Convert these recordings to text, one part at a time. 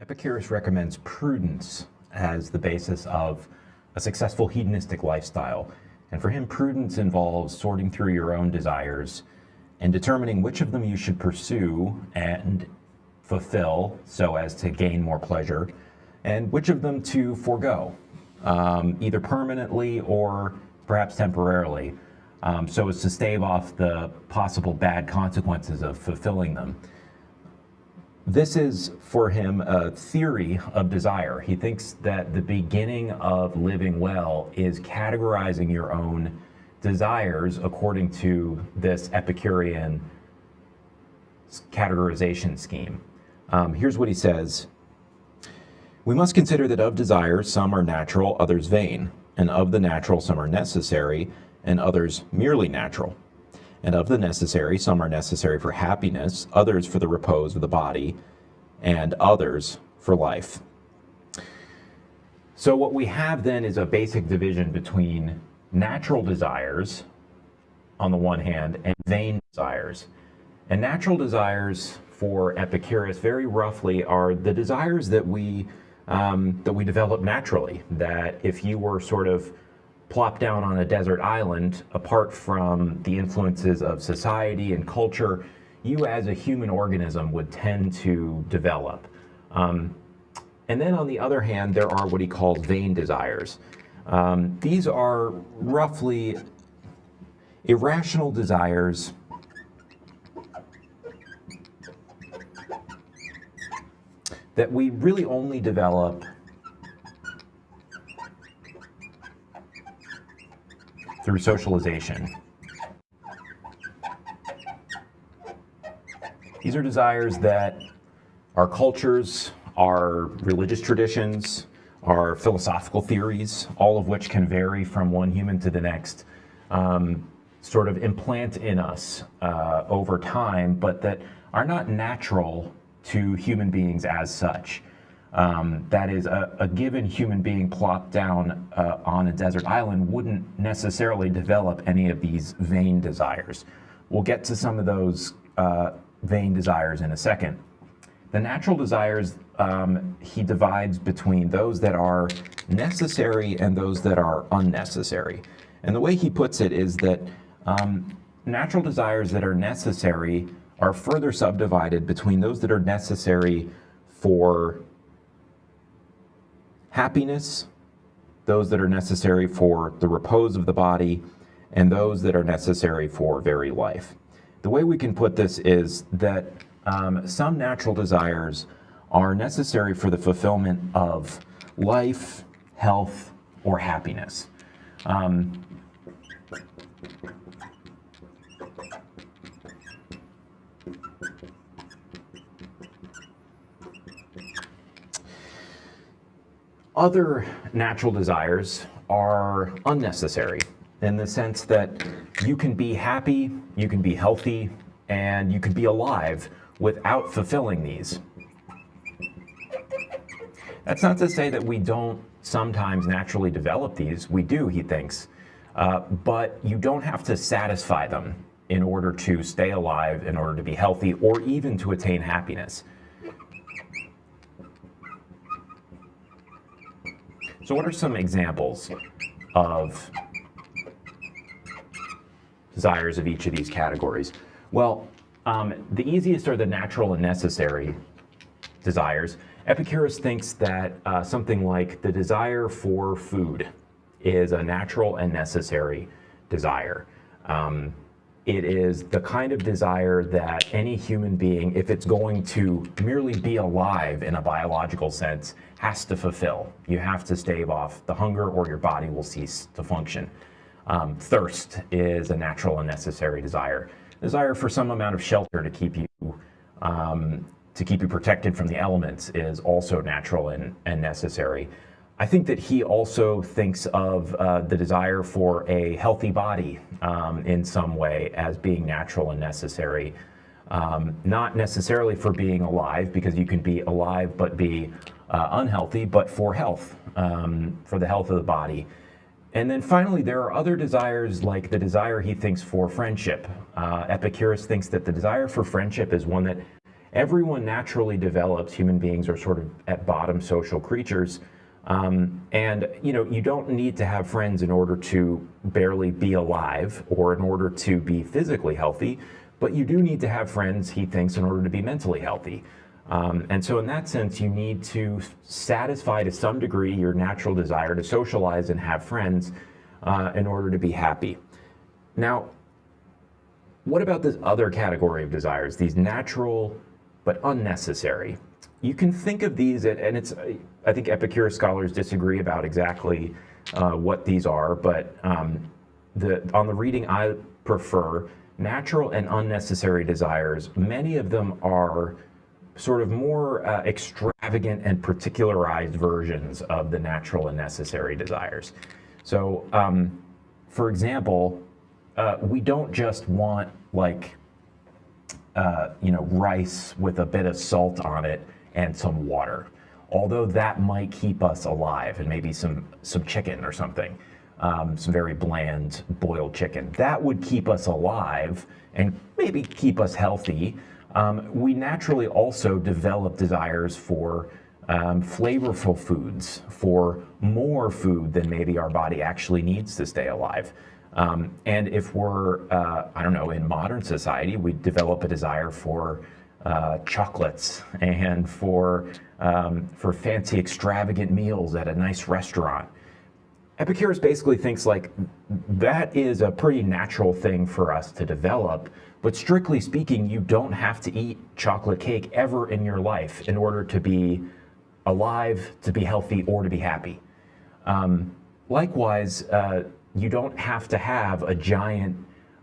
Epicurus recommends prudence as the basis of a successful hedonistic lifestyle. And for him, prudence involves sorting through your own desires and determining which of them you should pursue and fulfill so as to gain more pleasure, and which of them to forego, either permanently or perhaps temporarily, so as to stave off the possible bad consequences of fulfilling them. This is, for him, a theory of desire. He thinks that the beginning of living well is categorizing your own desires according to this Epicurean categorization scheme. Here's what he says. We must consider that of desires, some are natural, others vain, and of the natural, some are necessary, and others merely natural. And of the necessary, some are necessary for happiness, others for the repose of the body, and others for life. So what we have then is a basic division between natural desires on the one hand and vain desires. And natural desires for Epicurus very roughly are the desires that we develop naturally, that if you were sort of plopped down on a desert island, apart from the influences of society and culture, you as a human organism would tend to develop. And then on the other hand, there are what he calls vain desires. These are roughly irrational desires that we really only develop through socialization. These are desires that our cultures, our religious traditions, our philosophical theories, all of which can vary from one human to the next, sort of implant in us over time, but that are not natural to human beings as such. That is, a given human being plopped down on a desert island wouldn't necessarily develop any of these vain desires. We'll get to some of those vain desires in a second. The natural desires, he divides between those that are necessary and those that are unnecessary. And the way he puts it is that natural desires that are necessary are further subdivided between those that are necessary for happiness, those that are necessary for the repose of the body, and those that are necessary for very life. The way we can put this is that some natural desires are necessary for the fulfillment of life, health, or happiness. Other natural desires are unnecessary in the sense that you can be happy, you can be healthy, and you can be alive without fulfilling these. That's not to say that we don't sometimes naturally develop these. We do, he thinks. But you don't have to satisfy them in order to stay alive, in order to be healthy, or even to attain happiness. So what are some examples of desires of each of these categories? Well, the easiest are the natural and necessary desires. Epicurus thinks that something like the desire for food is a natural and necessary desire. It is the kind of desire that any human being, if it's going to merely be alive in a biological sense, has to fulfill. You have to stave off the hunger or your body will cease to function. Thirst is a natural and necessary desire. Desire for some amount of shelter to keep you protected from the elements is also natural and necessary. I think that he also thinks of the desire for a healthy body in some way as being natural and necessary. Not necessarily for being alive, because you can be alive but be unhealthy, but for health, for the health of the body. And then finally, there are other desires, like the desire he thinks for friendship. Epicurus thinks that the desire for friendship is one that Everyone naturally develops. Human beings are sort of at bottom social creatures. And you don't need to have friends in order to barely be alive or in order to be physically healthy, but you do need to have friends, he thinks, in order to be mentally healthy. And so in that sense, you need to satisfy to some degree your natural desire to socialize and have friends in order to be happy. Now, what about this other category of desires, these natural but unnecessary? You can think of these, and I think Epicurus scholars disagree about exactly what these are, but on the reading I prefer, natural and unnecessary desires, many of them are sort of more extravagant and particularized versions of the natural and necessary desires. So, for example, we don't just want rice with a bit of salt on it and some water, although that might keep us alive, and maybe some chicken or something, some very bland boiled chicken. That would keep us alive and maybe keep us healthy. We naturally also develop desires for flavorful foods, for more food than maybe our body actually needs to stay alive. And if we're, in modern society, we develop a desire for chocolates and for fancy, extravagant meals at a nice restaurant. Epicurus basically thinks that is a pretty natural thing for us to develop, but strictly speaking, you don't have to eat chocolate cake ever in your life in order to be alive, to be healthy, or to be happy. Likewise, you don't have to have a giant,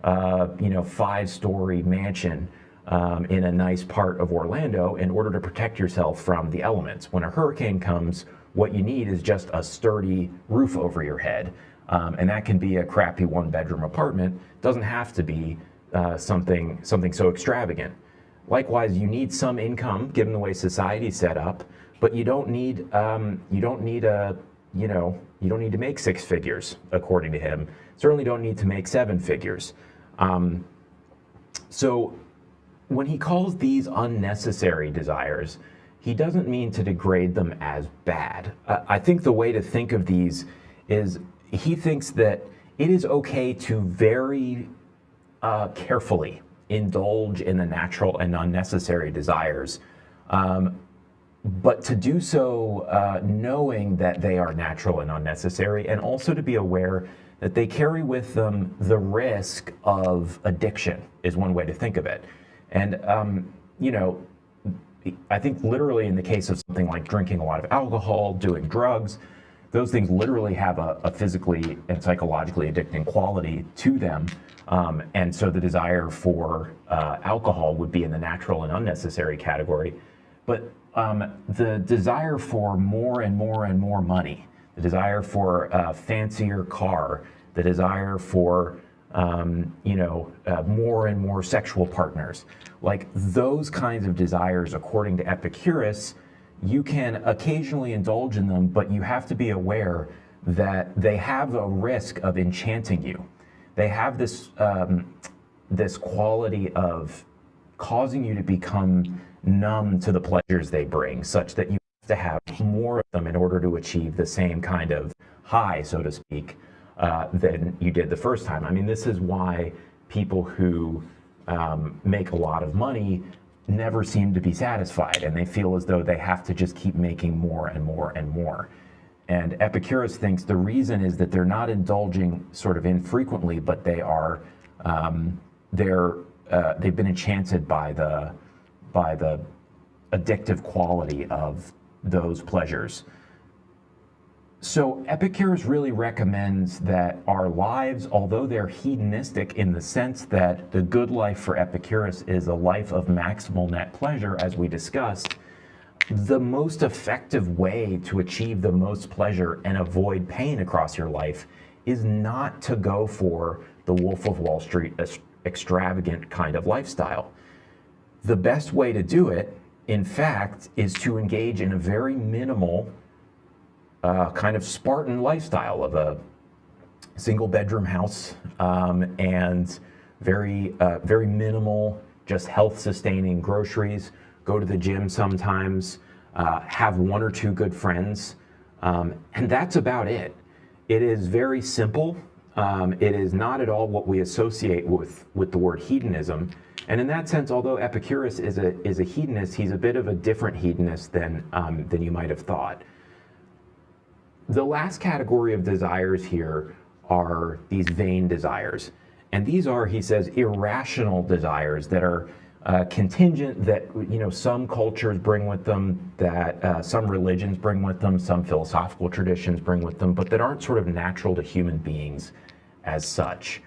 5-story mansion in a nice part of Orlando in order to protect yourself from the elements. When a hurricane comes, what you need is just a sturdy roof over your head. And that can be a crappy 1-bedroom apartment. It doesn't have to be something so extravagant. Likewise, you need some income given the way society's set up, but you don't need to make 6 figures, according to him. Certainly don't need to make 7 figures. So when he calls these unnecessary desires, he doesn't mean to degrade them as bad. I think the way to think of these is he thinks that it is okay to very carefully indulge in the natural and unnecessary desires, but to do so knowing that they are natural and unnecessary, and also to be aware that they carry with them the risk of addiction, is one way to think of it. And, I think literally in the case of something like drinking a lot of alcohol, doing drugs, those things literally have a physically and psychologically addicting quality to them. And so the desire for alcohol would be in the natural and unnecessary category. But the desire for more and more and more money, the desire for a fancier car, the desire for more and more sexual partners, like those kinds of desires, according to Epicurus, you can occasionally indulge in them, but you have to be aware that they have a risk of enchanting you. They have this quality of causing you to become numb to the pleasures they bring, such that you have to have more of them in order to achieve the same kind of high, so to speak, than you did the first time. I mean, this is why people who make a lot of money never seem to be satisfied, and they feel as though they have to just keep making more and more and more. And Epicurus thinks the reason is that they're not indulging sort of infrequently, but they are they've been enchanted by the addictive quality of those pleasures. So Epicurus really recommends that our lives, although they're hedonistic in the sense that the good life for Epicurus is a life of maximal net pleasure, as we discussed, the most effective way to achieve the most pleasure and avoid pain across your life is not to go for the Wolf of Wall Street extravagant kind of lifestyle. The best way to do it, in fact, is to engage in a very minimal kind of Spartan lifestyle of a single bedroom house and very minimal, just health sustaining groceries, go to the gym sometimes, have one or two good friends, and that's about it. It is very simple. It is not at all what we associate with the word hedonism. And in that sense, although Epicurus is a hedonist, he's a bit of a different hedonist than you might have thought. The last category of desires here are these vain desires. And these are, he says, irrational desires that are contingent, that some cultures bring with them, that some religions bring with them, some philosophical traditions bring with them, but that aren't sort of natural to human beings as such.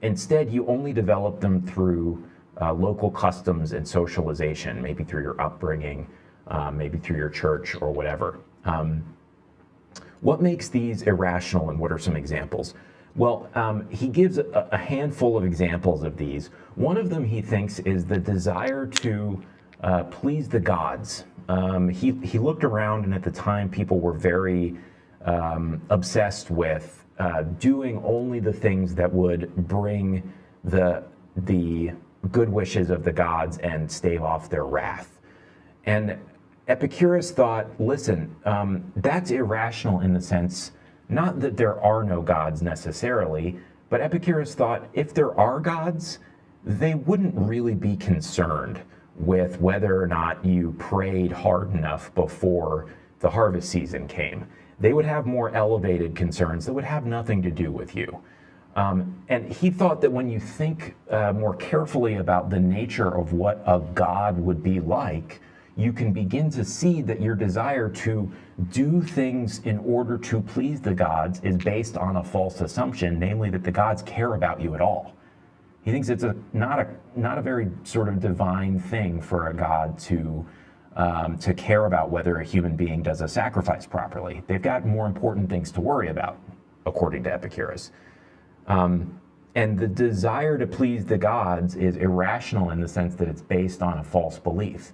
Instead, you only develop them through local customs and socialization, maybe through your upbringing, maybe through your church or whatever. What makes these irrational, and what are some examples? Well, he gives a handful of examples of these. One of them, he thinks, is the desire to please the gods. He looked around, and at the time, people were very obsessed with doing only the things that would bring the good wishes of the gods and stave off their wrath. And Epicurus thought, listen, that's irrational in the sense, not that there are no gods necessarily, but Epicurus thought if there are gods, they wouldn't really be concerned with whether or not you prayed hard enough before the harvest season came. They would have more elevated concerns that would have nothing to do with you. And he thought that when you think more carefully about the nature of what a god would be like, you can begin to see that your desire to do things in order to please the gods is based on a false assumption, namely that the gods care about you at all. He thinks it's not a very sort of divine thing for a god to care about whether a human being does a sacrifice properly. They've got more important things to worry about, according to Epicurus. And the desire to please the gods is irrational in the sense that it's based on a false belief.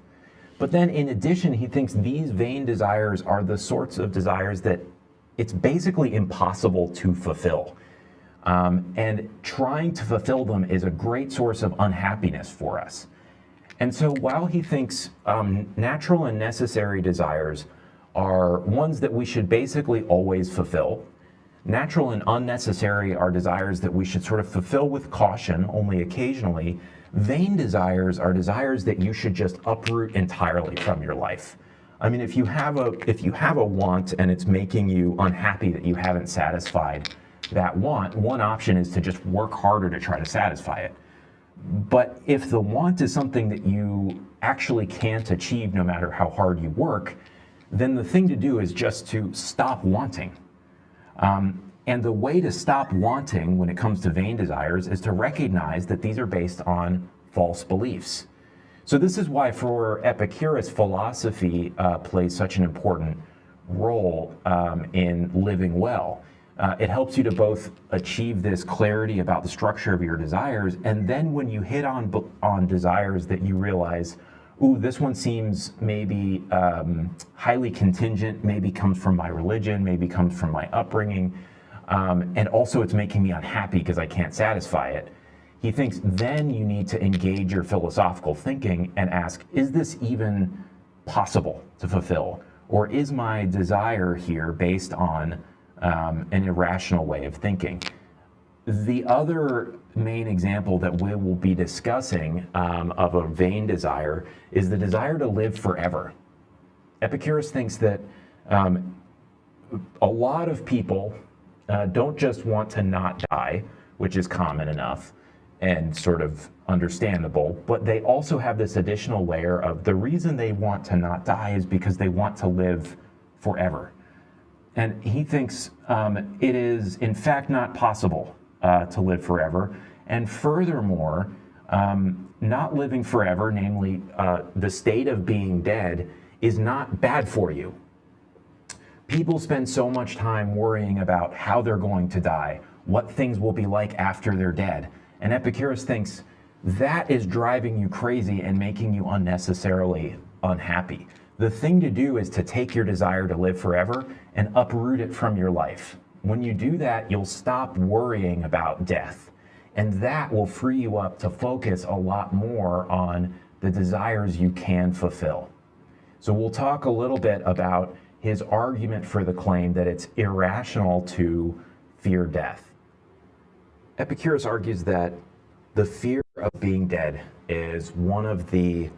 But then in addition, he thinks these vain desires are the sorts of desires that it's basically impossible to fulfill. And trying to fulfill them is a great source of unhappiness for us. And so while he thinks natural and necessary desires are ones that we should basically always fulfill, natural and unnecessary are desires that we should sort of fulfill with caution, only occasionally, vain desires are desires that you should just uproot entirely from your life. I mean, if you have a want and it's making you unhappy that you haven't satisfied that want, one option is to just work harder to try to satisfy it. But if the want is something that you actually can't achieve no matter how hard you work, then the thing to do is just to stop wanting. And the way to stop wanting when it comes to vain desires is to recognize that these are based on false beliefs. So this is why for Epicurus, philosophy plays such an important role in living well. It helps you to both achieve this clarity about the structure of your desires, and then when you hit on desires that you realize, ooh, this one seems maybe highly contingent, maybe comes from my religion, maybe comes from my upbringing, and also it's making me unhappy because I can't satisfy it. He thinks then you need to engage your philosophical thinking and ask, is this even possible to fulfill? Or is my desire here based on an irrational way of thinking? The other main example that we will be discussing of a vain desire is the desire to live forever. Epicurus thinks that a lot of people don't just want to not die, which is common enough and sort of understandable, but they also have this additional layer of the reason they want to not die is because they want to live forever. And he thinks it is in fact not possible to live forever. And furthermore, not living forever, namely the state of being dead, is not bad for you. People spend so much time worrying about how they're going to die, what things will be like after they're dead. And Epicurus thinks that is driving you crazy and making you unnecessarily unhappy. The thing to do is to take your desire to live forever and uproot it from your life. When you do that, you'll stop worrying about death. And that will free you up to focus a lot more on the desires you can fulfill. So we'll talk a little bit about his argument for the claim that it's irrational to fear death. Epicurus argues that the fear of being dead is one of the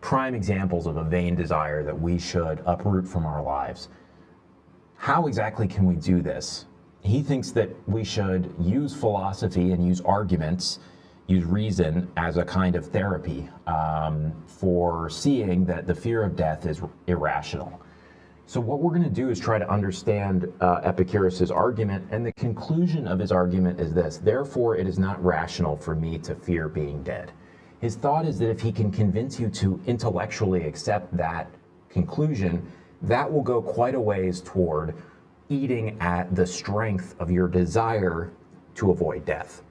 prime examples of a vain desire that we should uproot from our lives. How exactly can we do this? He thinks that we should use philosophy and use arguments, use reason as a kind of therapy for seeing that the fear of death is irrational. So what we're going to do is try to understand Epicurus's argument, and the conclusion of his argument is this: therefore, it is not rational for me to fear being dead. His thought is that if he can convince you to intellectually accept that conclusion, that will go quite a ways toward eating at the strength of your desire to avoid death.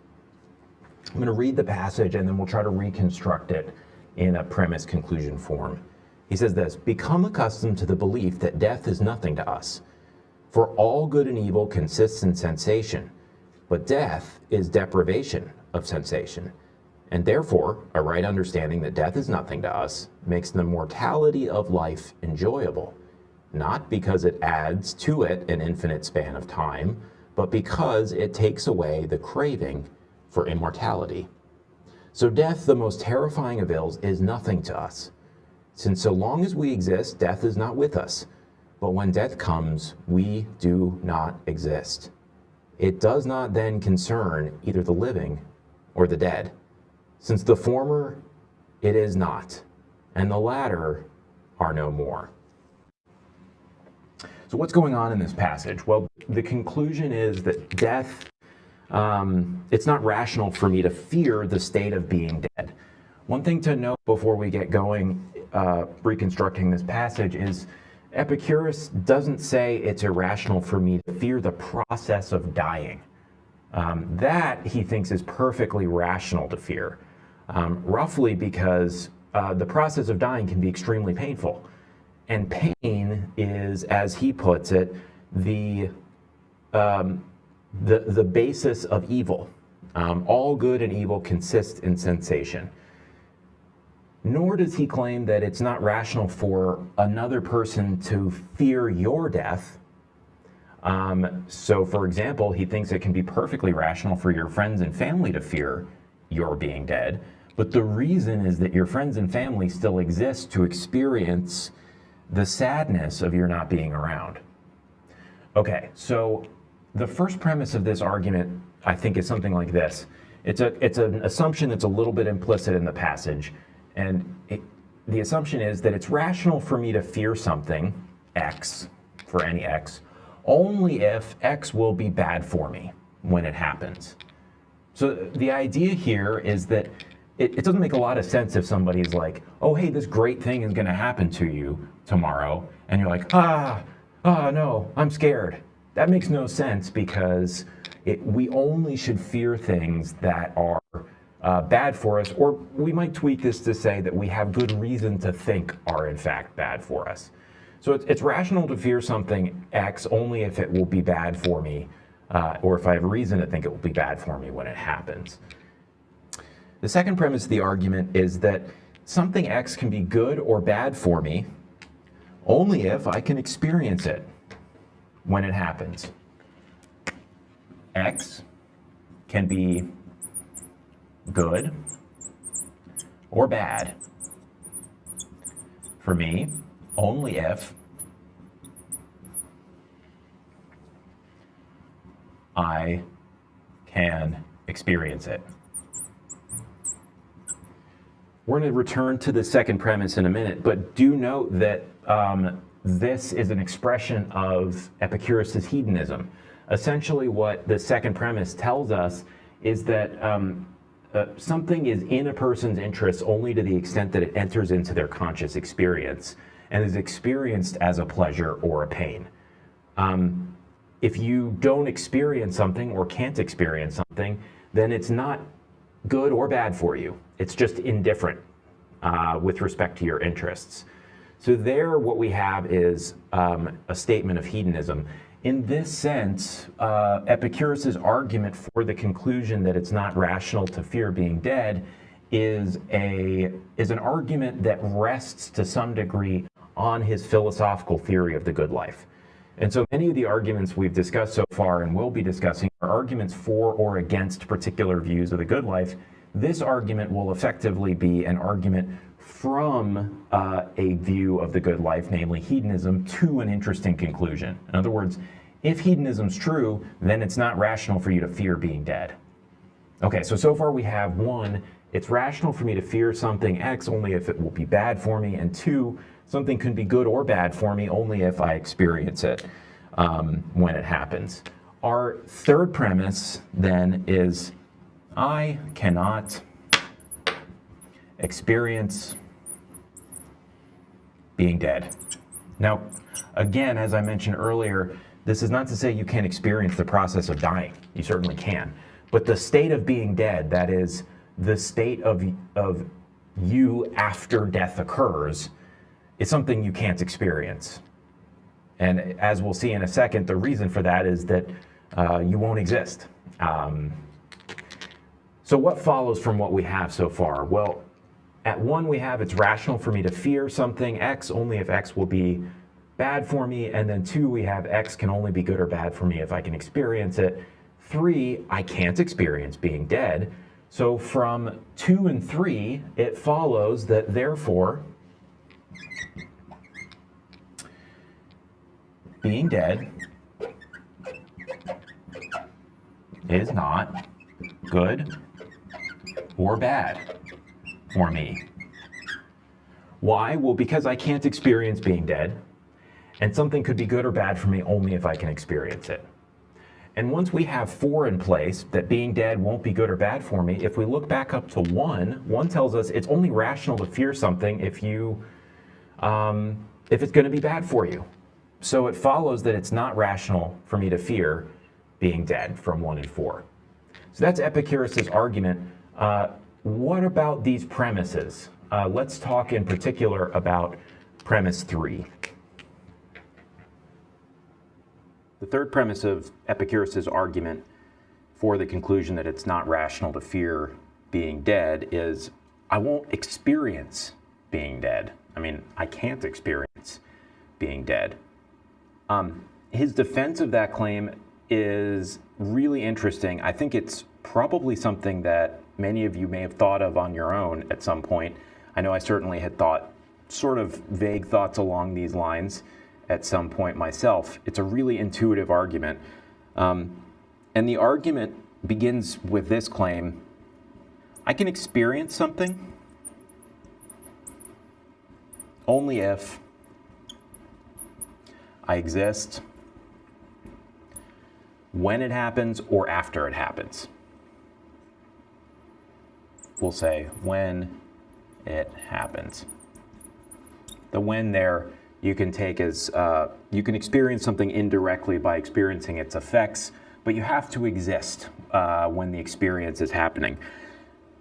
I'm going to read the passage and then we'll try to reconstruct it in a premise conclusion form. He says this: become accustomed to the belief that death is nothing to us. For all good and evil consists in sensation, but death is deprivation of sensation. And therefore, a right understanding that death is nothing to us makes the mortality of life enjoyable, not because it adds to it an infinite span of time, but because it takes away the craving for immortality. So death, the most terrifying of ills, is nothing to us. Since so long as we exist, death is not with us. But when death comes, we do not exist. It does not then concern either the living or the dead, since the former it is not, and the latter are no more. So what's going on in this passage? Well, the conclusion is that death, it's not rational for me to fear the state of being dead. One thing to note before we get going, reconstructing this passage, is Epicurus doesn't say it's irrational for me to fear the process of dying. That, he thinks, is perfectly rational to fear, roughly because the process of dying can be extremely painful. And pain is, as he puts it, the basis of evil. All good and evil consist in sensation. Nor does he claim that it's not rational for another person to fear your death. So, for example, he thinks it can be perfectly rational for your friends and family to fear your being dead. But the reason is that your friends and family still exist to experience the sadness of your not being around. Okay, so the first premise of this argument, I think, is something like this. It's an assumption that's a little bit implicit in the passage, and the assumption is that it's rational for me to fear something, X, for any X, only if X will be bad for me when it happens. So the idea here is that it doesn't make a lot of sense if somebody's like, oh, hey, this great thing is going to happen to you tomorrow, and you're like, no, I'm scared. That makes no sense, because we only should fear things that are bad for us, or we might tweak this to say that we have good reason to think are in fact bad for us. So it's rational to fear something X only if it will be bad for me, or if I have reason to think it will be bad for me when it happens. The second premise of the argument is that something X can be good or bad for me only if I can experience it when it happens. X can be good or bad for me only if I can experience it. We're going to return to the second premise in a minute, but do note that this is an expression of Epicurus's hedonism. Essentially, what the second premise tells us is that something is in a person's interest only to the extent that it enters into their conscious experience and is experienced as a pleasure or a pain. If you don't experience something or can't experience something, then it's not good or bad for you. It's just indifferent with respect to your interests. So there, what we have is a statement of hedonism. In this sense, Epicurus's argument for the conclusion that it's not rational to fear being dead is an argument that rests to some degree on his philosophical theory of the good life. And so many of the arguments we've discussed so far and will be discussing are arguments for or against particular views of the good life. This argument will effectively be an argument from a view of the good life, namely hedonism, to an interesting conclusion. In other words, if hedonism's true, then it's not rational for you to fear being dead. Okay, so far we have one, it's rational for me to fear something X only if it will be bad for me, and two, something can be good or bad for me only if I experience it when it happens. Our third premise then is I cannot experience being dead. Now, again, as I mentioned earlier, this is not to say you can't experience the process of dying. You certainly can. But the state of being dead, that is, the state of you after death occurs, is something you can't experience. And as we'll see in a second, the reason for that is that you won't exist. So what follows from what we have so far? Well, at one we have it's rational for me to fear something X only if X will be bad for me. And then two, we have X can only be good or bad for me if I can experience it. Three, I can't experience being dead. So from 2 and 3, it follows that therefore being dead is not good or bad for me. Why? Well, because I can't experience being dead, and something could be good or bad for me only if I can experience it. And once we have 4 in place, that being dead won't be good or bad for me, if we look back up to 1 tells us it's only rational to fear something if it's going to be bad for you. So it follows that it's not rational for me to fear being dead from 1 and 4. So that's Epicurus's argument. What about these premises? Let's talk in particular about premise 3. The third premise of Epicurus's argument for the conclusion that it's not rational to fear being dead is I won't experience being dead. I mean, I can't experience being dead. His defense of that claim is really interesting. I think it's probably something that many of you may have thought of on your own at some point. I know I certainly had thought sort of vague thoughts along these lines at some point myself. It's a really intuitive argument. And the argument begins with this claim: I can experience something only if I exist when it happens or after it happens. We'll say when it happens. The when there you can take as, you can experience something indirectly by experiencing its effects, but you have to exist when the experience is happening.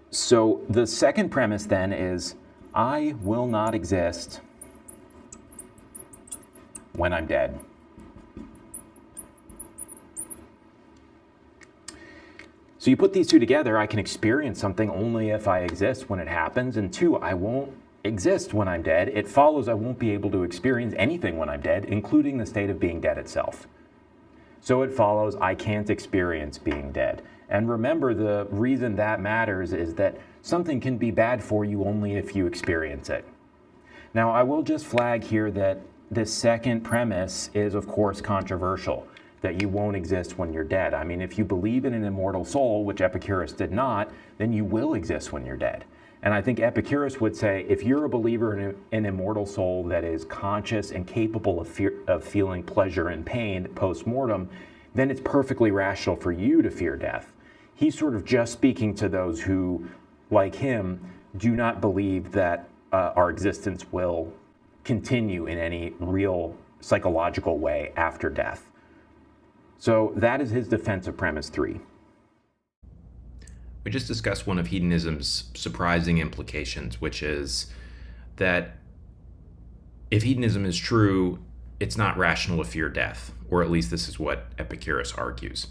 So the second premise then is I will not exist when I'm dead. So you put these two together, I can experience something only if I exist when it happens, and 2, I won't exist when I'm dead. It follows I won't be able to experience anything when I'm dead, including the state of being dead itself. So it follows I can't experience being dead. And remember, the reason that matters is that something can be bad for you only if you experience it. Now, I will just flag here that this second premise is, of course, controversial, that you won't exist when you're dead. I mean, if you believe in an immortal soul, which Epicurus did not, then you will exist when you're dead. And I think Epicurus would say, if you're a believer in an immortal soul that is conscious and capable of feeling pleasure and pain post-mortem, then it's perfectly rational for you to fear death. He's sort of just speaking to those who, like him, do not believe that our existence will continue in any real psychological way after death. So that is his defense of premise 3. We just discussed one of hedonism's surprising implications, which is that if hedonism is true, it's not rational to fear death, or at least this is what Epicurus argues.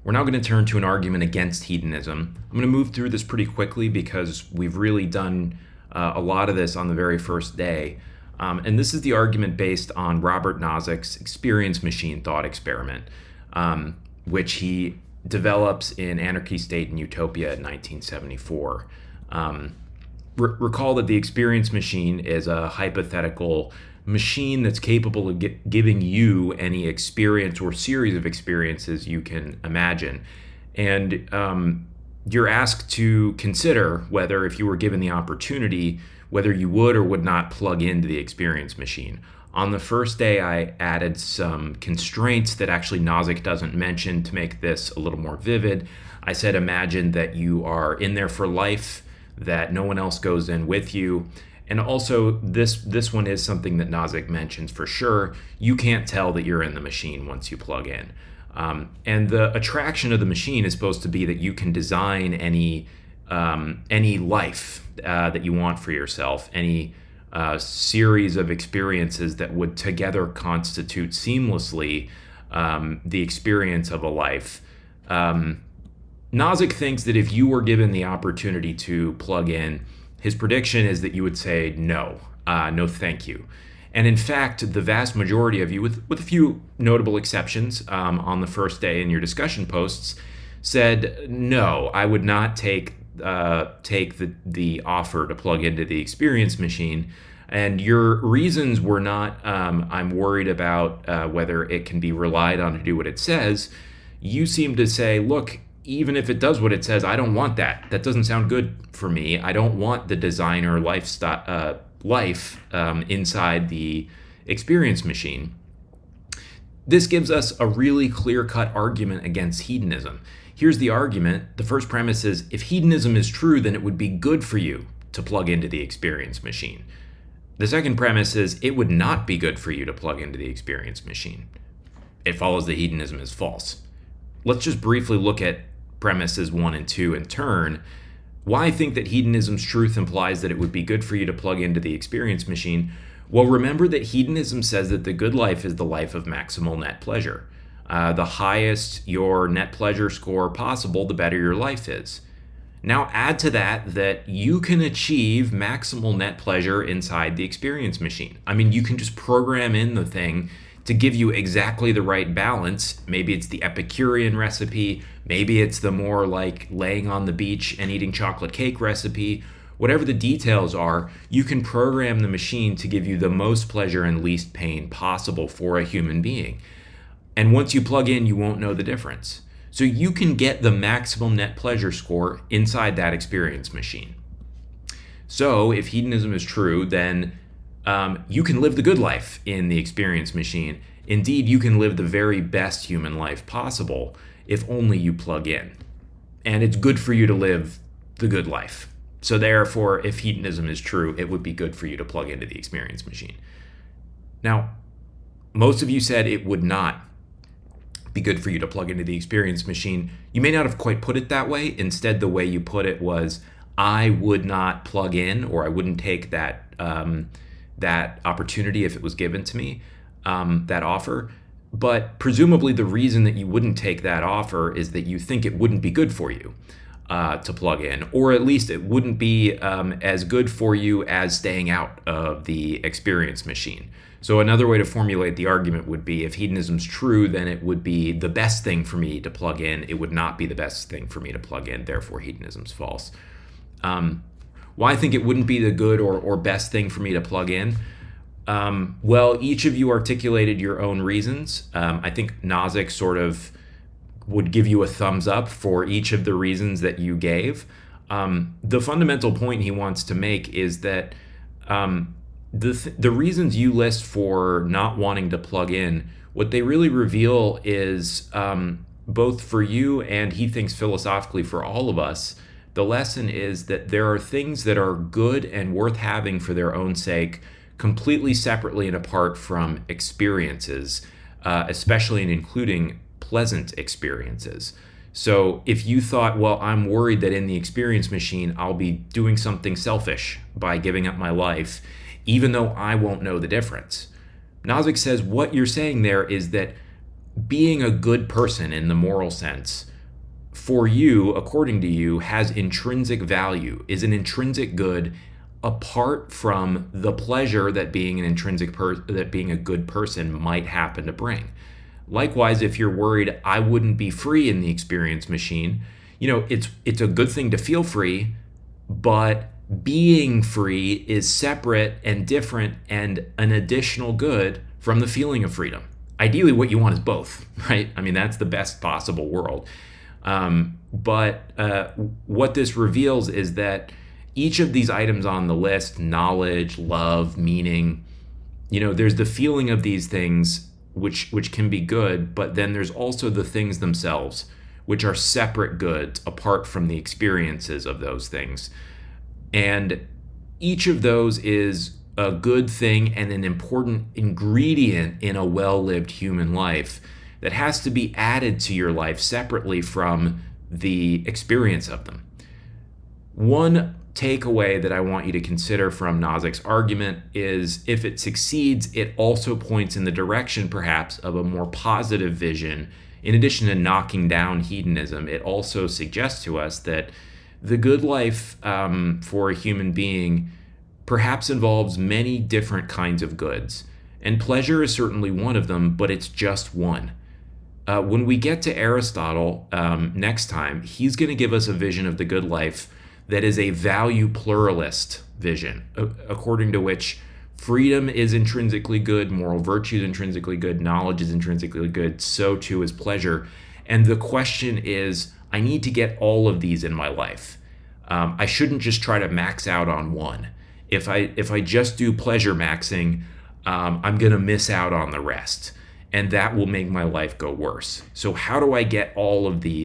We're now going to turn to an argument against hedonism. I'm going to move through this pretty quickly because we've really done a lot of this on the very first day. And this is the argument based on Robert Nozick's experience machine thought experiment, which he develops in Anarchy, State, and Utopia in 1974. Recall that the experience machine is a hypothetical machine that's capable of giving you any experience or series of experiences you can imagine. And you're asked to consider whether, if you were given the opportunity, whether you would or would not plug into the experience machine. On the first day, I added some constraints that actually Nozick doesn't mention to make this a little more vivid. I said, imagine that you are in there for life, that no one else goes in with you. And also, this one is something that Nozick mentions for sure. You can't tell that you're in the machine once you plug in. And the attraction of the machine is supposed to be that you can design any life that you want for yourself, any series of experiences that would together constitute seamlessly the experience of a life. Nozick thinks that if you were given the opportunity to plug in, his prediction is that you would say no, no thank you. And in fact, the vast majority of you, with a few notable exceptions on the first day in your discussion posts, said no, I would not take the offer to plug into the experience machine. And your reasons were not, I'm worried about whether it can be relied on to do what it says. You seem to say, look, even if it does what it says, I don't want that. That doesn't sound good for me. I don't want the designer life inside the experience machine. This gives us a really clear-cut argument against hedonism. Here's the argument. The first premise is, if hedonism is true, then it would be good for you to plug into the experience machine. The second premise is, it would not be good for you to plug into the experience machine. It follows that hedonism is false. Let's just briefly look at premises 1 and 2 in turn. Why I think that hedonism's truth implies that it would be good for you to plug into the experience machine? Well, remember that hedonism says that the good life is the life of maximal net pleasure. The highest your net pleasure score possible, the better your life is. Now add to that you can achieve maximal net pleasure inside the experience machine. I mean, you can just program in the thing to give you exactly the right balance. Maybe it's the Epicurean recipe, maybe it's the more like laying on the beach and eating chocolate cake recipe. Whatever the details are, you can program the machine to give you the most pleasure and least pain possible for a human being. And once you plug in, you won't know the difference. So you can get the maximum net pleasure score inside that experience machine. So if hedonism is true, then you can live the good life in the experience machine. Indeed, you can live the very best human life possible if only you plug in. And it's good for you to live the good life. So therefore, if hedonism is true, it would be good for you to plug into the experience machine. Now, most of you said it would not be good for you to plug into the experience machine. You may not have quite put it that way. Instead, the way you put it was, I would not plug in, or I wouldn't take that opportunity if it was given to me, that offer. But presumably the reason that you wouldn't take that offer is that you think it wouldn't be good for you to plug in, or at least it wouldn't be as good for you as staying out of the experience machine. So another way to formulate the argument would be, if hedonism's true, then it would be the best thing for me to plug in. It would not be the best thing for me to plug in. Therefore, hedonism's false. Why I think it wouldn't be the good or best thing for me to plug in? Well, each of you articulated your own reasons. I think Nozick sort of would give you a thumbs up for each of the reasons that you gave. The fundamental point he wants to make is that the reasons you list for not wanting to plug in, what they really reveal is, both for you and he thinks philosophically for all of us, the lesson is that there are things that are good and worth having for their own sake, completely separately and apart from experiences, especially and including pleasant experiences. So if you thought, well, I'm worried that in the experience machine, I'll be doing something selfish by giving up my life, even though I won't know the difference. Nozick says what you're saying there is that being a good person in the moral sense for you, according to you, has intrinsic value, is an intrinsic good apart from the pleasure that being that being a good person might happen to bring. Likewise, if you're worried I wouldn't be free in the experience machine, it's a good thing to feel free, but being free is separate and different and an additional good from the feeling of freedom. Ideally, what you want is both, right? I mean, that's the best possible world. But what this reveals is that each of these items on the list, knowledge, love, meaning, there's the feeling of these things which can be good, but then there's also the things themselves, which are separate goods apart from the experiences of those things. And each of those is a good thing and an important ingredient in a well-lived human life that has to be added to your life separately from the experience of them. One takeaway that I want you to consider from Nozick's argument is if it succeeds, it also points in the direction perhaps of a more positive vision. In addition to knocking down hedonism, it also suggests to us that the good life for a human being perhaps involves many different kinds of goods. And pleasure is certainly one of them, but it's just one. When we get to Aristotle next time, he's going to give us a vision of the good life that is a value pluralist vision, according to which freedom is intrinsically good, moral virtue is intrinsically good, knowledge is intrinsically good, so too is pleasure. And the question is, I need to get all of these in my life. I shouldn't just try to max out on one. If I just do pleasure maxing, I'm going to miss out on the rest. And that will make my life go worse. So how do I get all of these